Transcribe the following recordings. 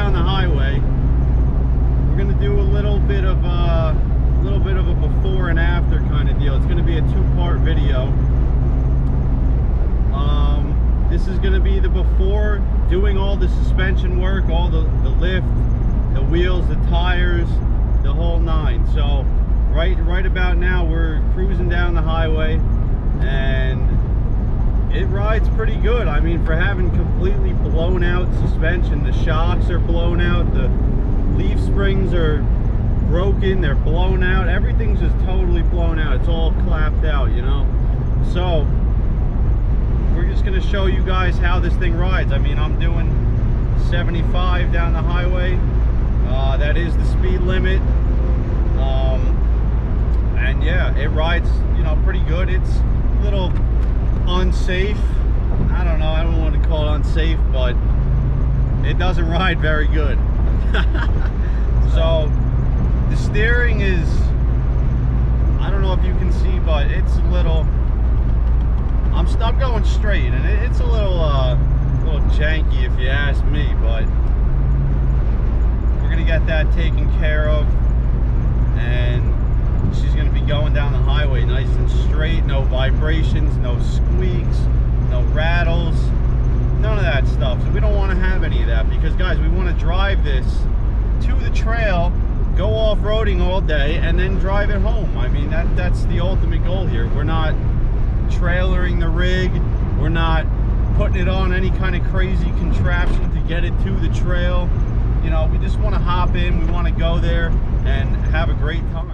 down the highway. We're gonna do a little bit of a before and after kind of deal. It's gonna be a two-part video. This is gonna be the before, doing all the suspension work, all the lift, the wheels, the tires, the whole nine. So right about now we're cruising down the highway and it rides pretty good. I mean, for having completely blown out suspension, the shocks are blown out, the leaf springs are broken, they're blown out, everything's just totally blown out. It's all clapped out, you know. So we're just going to show you guys how this thing rides. I mean, I'm doing 75 down the highway. That is the speed limit. And yeah, it rides, you know, pretty good. It's a little unsafe. I don't know, I don't want to call it unsafe, but it doesn't ride very good. So the steering is, I don't know if you can see, but it's a little, I'm going straight, and it's a little janky if you ask me, but we're gonna get that taken care of, and she's gonna be going down the highway nice and straight, no vibrations, no squeaks, no rattles, none of that stuff. So we don't want to have any of that, because guys, we want to drive this to the trail, go off-roading all day, and then drive it home. I mean, that's the ultimate goal here. We're not trailering the rig, we're not putting it on any kind of crazy contraption to get it to the trail. You know, we just want to hop in, we want to go there and have a great time.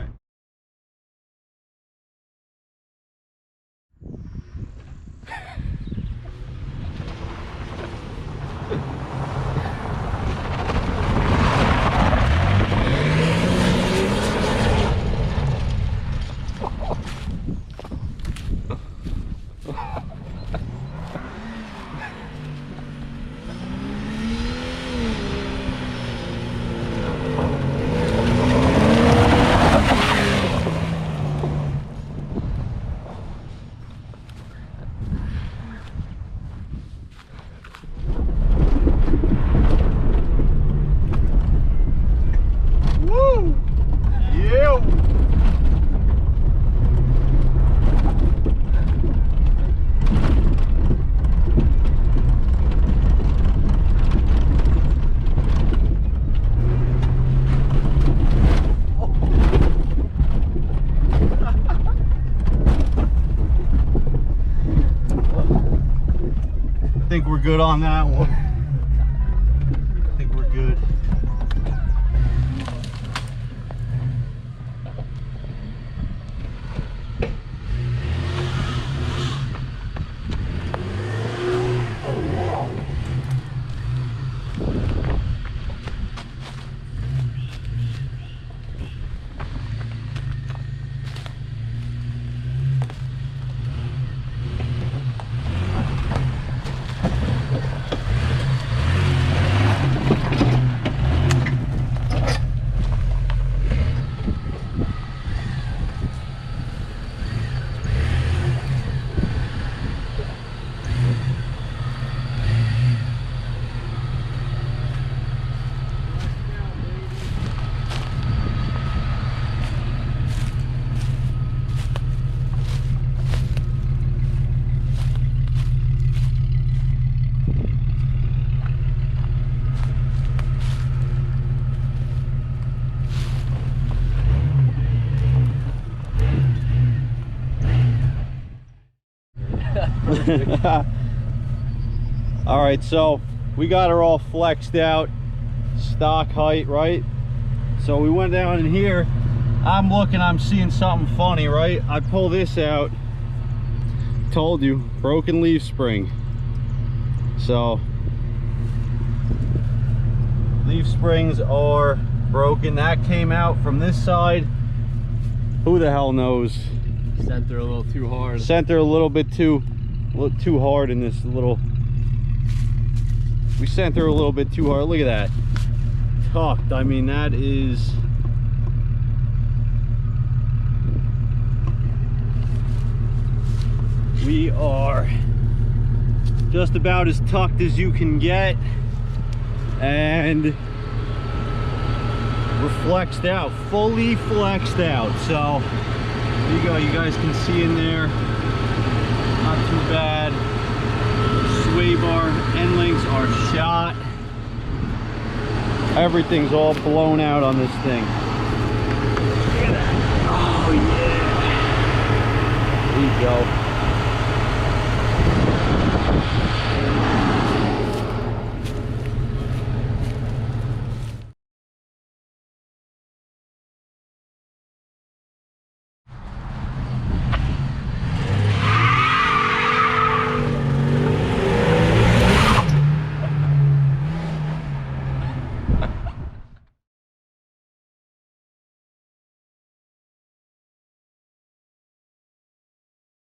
I think we're good on that one. I think we're good. All right, so we got her all flexed out, stock height, right? So we went down in here. I'm seeing something funny, right? I pull this out, told you, broken leaf spring. So leaf springs are broken. That came out from this side. Who the hell knows? Sent her a little too hard. Sent her a little bit too hard in this little. We sent her a little bit too hard. Look at that. Tucked. I mean, that is. We are just about as tucked as you can get, and we're flexed out, fully flexed out. So there you go, you guys can see in there, not too bad. Sway bar end links are shot. Everything's all blown out on this thing. Look at that. Oh yeah. There you go.